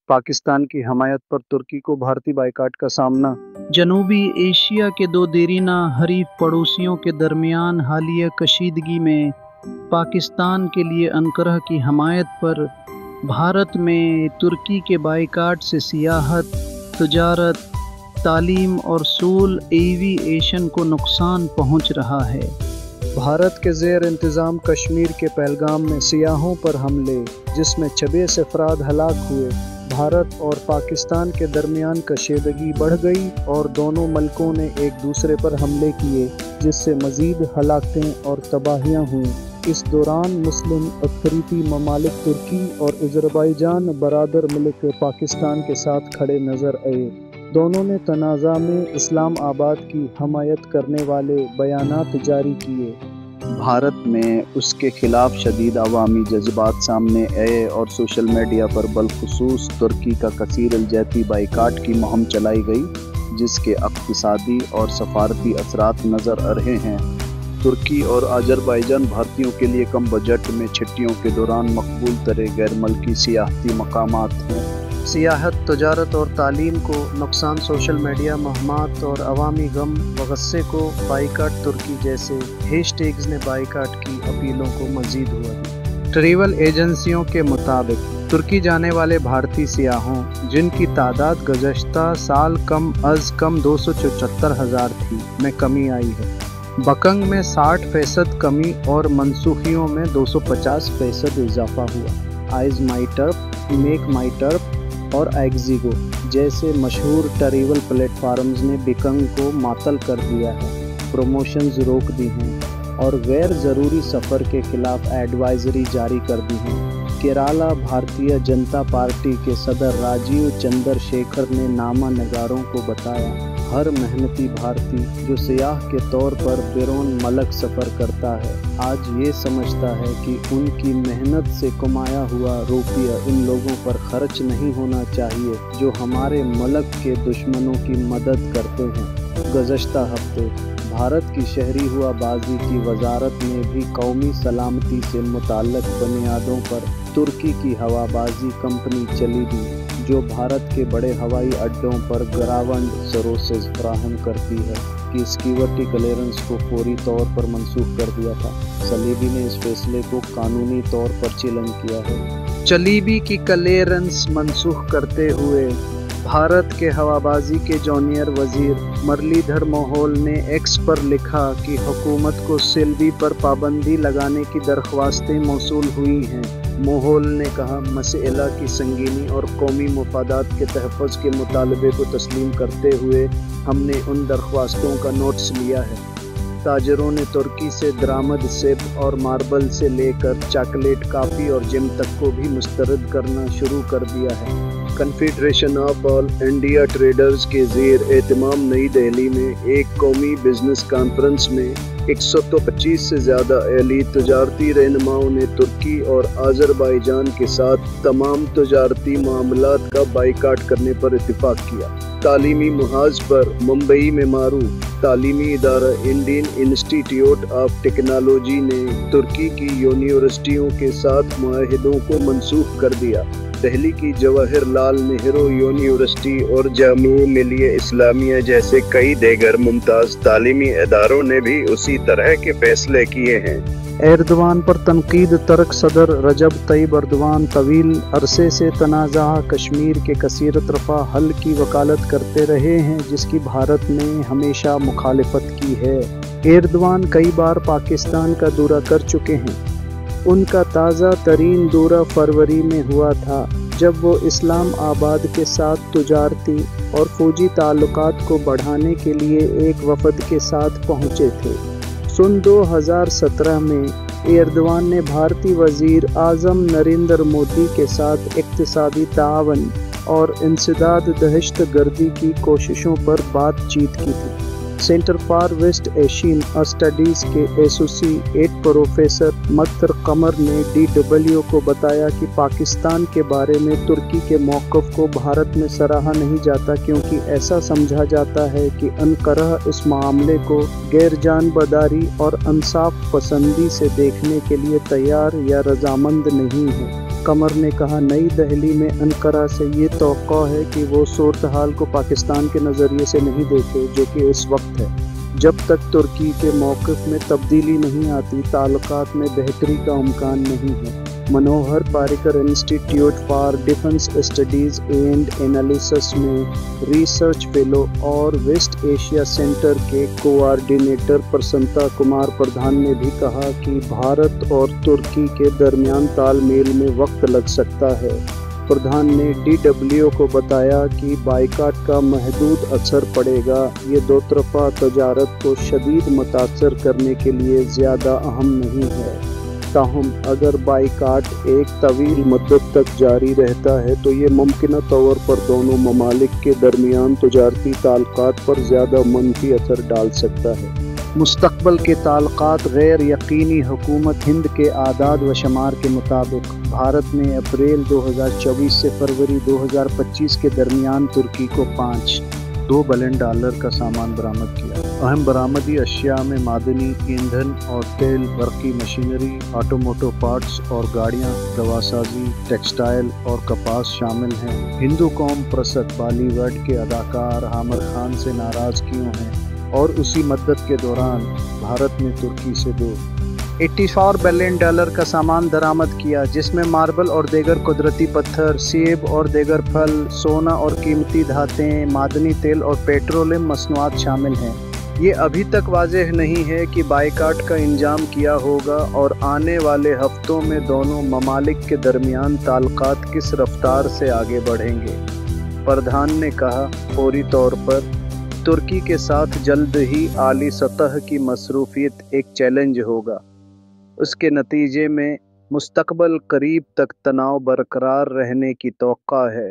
पाकिस्तान की हमायत पर तुर्की को भारतीय बाइकाट का सामना। जनूबी एशिया के दो देरीना हरीफ पड़ोसियों के दरमियान हालिया कशीदगी में पाकिस्तान के लिए अनकरह की हमायत पर भारत में तुर्की के बाइकाट से सियाहत, तजारत, तालीम और सूल एविएशन को नुकसान पहुंच रहा है। भारत के ज़ेर इंतज़ाम कश्मीर के पहलगाम में सियाहों पर हमले, जिसमें 26 अफराद हलाक हुए। भारत और पाकिस्तान के दरमियान कशीदगी बढ़ गई और दोनों मुल्कों ने एक दूसरे पर हमले किए, जिससे मज़ीद हलाकतें और तबाहियाँ हुईं। इस दौरान मुस्लिम अक़रीती ममालिक तुर्की और अज़रबैजान बरादर मुल्क पाकिस्तान के साथ खड़े नज़र आए। दोनों ने तनाज़ा में इस्लाम आबाद की हमायत करने वाले बयानात जारी किए। भारत में उसके खिलाफ शदीद अवामी जज्बात सामने आए और सोशल मीडिया पर बलखुसूस तुर्की का कसीर अलजहती बाइकाट की मुहिम चलाई गई, जिसके इक़्तिसादी और सफारती असरात नज़र आ रहे हैं। तुर्की और अज़रबैजान भारतीयों के लिए कम बजट में छुट्टियों के दौरान मकबूल तरह गैर मुल्की सियाहती मकामात हैं। सियाहत, तजारत और तालीम को नुकसान सोशल मीडिया मुहिमात और अवामी गम व ग़स्से को बाइकाट तुर्की जैसे हैशटैग्स ने बाइकाट की अपीलों को मज़ीद हुआ। ट्रैवल एजेंसियों के मुताबिक तुर्की जाने वाले भारतीय सियाहों, जिनकी तादाद गुज़श्ता साल कम अज़ कम 274,000 थी, में कमी आई है। बकंग में 60% कमी और मनसूखियों में 250% इजाफा हुआ। आइज़ माई टर्फ, मेक माई टर्फ और एक्जिगो जैसे मशहूर ट्रैवल प्लेटफार्म्स ने बकंग को मातल कर दिया है, प्रमोशंस रोक दी हैं और गैर ज़रूरी सफ़र के खिलाफ एडवाइजरी जारी कर दी हैं। केरला भारतीय जनता पार्टी के सदर राजीव चंद्रशेखर ने नामा नगारों को बताया, हर मेहनती भारतीय जो सियाह के तौर पर बैरून मुल्क सफ़र करता है, आज ये समझता है कि उनकी मेहनत से कमाया हुआ रुपया उन लोगों पर खर्च नहीं होना चाहिए जो हमारे मुल्क के दुश्मनों की मदद करते हैं। गुज़श्ता हफ्ते भारत की शहरी हुआ बाजी की वजारत ने भी कौमी सलामती से मुताल्लिक़ बुनियादों पर तुर्की की हवाबाजी कंपनी चली दी, जो भारत के बड़े हवाई अड्डों पर ग्राउंड सर्विसेज फराहम करती है, कि सिक्योरिटी क्लियरेंस को फौरी तौर पर मनसूख कर दिया था। सलीबी ने इस फैसले को कानूनी तौर पर चैलेंज किया है। सलीबी की क्लियरेंस मनसूख करते हुए भारत के हवाबाजी के जूनियर वजीर मुरलीधर मोहोल ने एक्स पर लिखा कि हुकूमत को सलीबी पर पाबंदी लगाने की दरख्वास्तें मौसूल हुई हैं। मोहोल ने कहा, मसइला की संगीनी और कौमी मफादात के तहफ़्फ़ुज़ के मुतालबे को तस्लीम करते हुए हमने उन दरख्वास्तों का नोट्स लिया है। ताजरों ने तुर्की से दरामद सेब और मार्बल से लेकर चॉकलेट, काफ़ी और जिम तक को भी मुस्तरद करना शुरू कर दिया है। Confederation of all India traders के ज़ेर एहतमाम नई दिल्ली में एक कौमी बिजनेस कॉन्फ्रेंस में 125 से ज़्यादा अहली तजारती रहनुमाओं ने तुर्की और अज़रबैजान के साथ तमाम तजारती मामलात का बाइकाट करने पर इत्तिफाक किया। तालीमी मुहाज पर मुंबई में मारूफ तालीमी इदारा इंडियन इंस्टीट्यूट ऑफ टेक्नोलॉजी ने तुर्की की यूनिवर्सिटियों के साथ मुआहिदों को मनसूख कर दिया। दिल्ली की जवाहरलाल नेहरू यूनिवर्सिटी और जामिया मिलिया इस्लामिया जैसे कई दीगर मुमताज़ तालीमी इदारों ने भी उसी तरह के फैसले किए हैं। एर्दवान पर तनकीद तर्क सदर रजब तय्यब एर्दवान तवील अरसे से तनाज़ा कश्मीर के कसीर तरफ़ा हल की वकालत करते रहे हैं, जिसकी भारत ने हमेशा मुखालिफत की है। एर्दवान कई बार पाकिस्तान का दौरा कर चुके हैं। उनका ताज़ा तरीन दौरा फरवरी में हुआ था, जब वो इस्लाम आबाद के साथ तजारती और फ़ौजी ताल्लुकात को बढ़ाने के लिए एक वफ़द के साथ पहुँचे थे। सन 2017 में एर्दवान ने भारतीय वज़ीर आज़म नरेंद्र मोदी के साथ इक़्तिसादी ताअवुन और इंसदाद दहशत गर्दी की कोशिशों पर बातचीत की थी। Centre for West Asian Studies के एसोसिएट प्रोफेसर मत्तर कमर ने DW को बताया कि पाकिस्तान के बारे में तुर्की के मौक़िफ़ को भारत में सराहा नहीं जाता, क्योंकि ऐसा समझा जाता है कि अनकरा इस मामले को गैर जानबदारी और इंसाफ पसंदी से देखने के लिए तैयार या रजामंद नहीं है। قمر نے کہا نئی دہلی میں انقرہ سے یہ توقع ہے کہ وہ صورتحال کو پاکستان کے نظریے سے نہیں دیکھے جو کہ اس وقت ہے۔ جب تک ترکی کے موقف میں تبدیلی نہیں آتی تعلقات میں بہتری کا امکان نہیں ہے۔ منوہر پاریکر انسٹی ٹیوٹ for defence studies and analysis میں ریسرچ فیلو اور ویسٹ ایشیا سینٹر کے کوآرڈینیٹر پرسنتا کمار پردھان نے بھی کہا کہ بھارت اور ترکی کے درمیان تال میل میں وقت لگ سکتا ہے۔ پردھان نے DW کو بتایا کہ بائیکاٹ کا محدود اثر پڑے گا، یہ دو طرفہ تجارت کو شدید متاثر کرنے کے لیے زیادہ اہم نہیں ہے۔ تاہم اگر بائیکاٹ ایک طویل مدت تک جاری رہتا ہے تو یہ ممکنہ طور پر دونوں ممالک کے درمیان تجارتی تعلقات پر زیادہ منفی اثر ڈال سکتا ہے۔ مستقبل کے تعلقات غیر یقینی۔ حکومت ہند کے اعداد و شمار کے مطابق بھارت نے اپریل 2024 سے فروری 2025 کے درمیان ترکی کو $2 بلین کا سامان برآمد کیا۔ اہم برآمدی اشیاء میں معدنی ایندھن اور تیل، برقی مشینری، آٹوموٹو پارٹس اور گاڑیاں، دواسازی، ٹیکسٹائل اور کپاس شامل ہیں۔ ہندو قوم پرست بالی ووڈ کے اداکار عامر خان سے ناراض کیوں ہیں اور اسی مدت کے دوران بھارت نے ترکی سے $84 بلین کا سامان درآمد کیا، جس میں ماربل اور دیگر قدرتی پتھر، سیب اور دیگر پھل، سونا اور قیمتی دھاتیں، معدنی تیل اور پیٹرولیم مصنوعات شامل ہیں۔ یہ ابھی تک واضح نہیں ہے کہ بائیکاٹ کا انجام کیا ہوگا اور آنے والے ہفتوں میں دونوں ممالک کے درمیان تعلقات کس رفتار سے آگے بڑھیں گے۔ پردھان نے کہا، فوری طور پر ترکی کے ساتھ جلد ہی اعلی سطح کی مصروفیت ایک چیلنج ہوگا۔ اس کے نتیجے میں مستقبل قریب تک تناؤ برقرار رہنے کی توقع ہے۔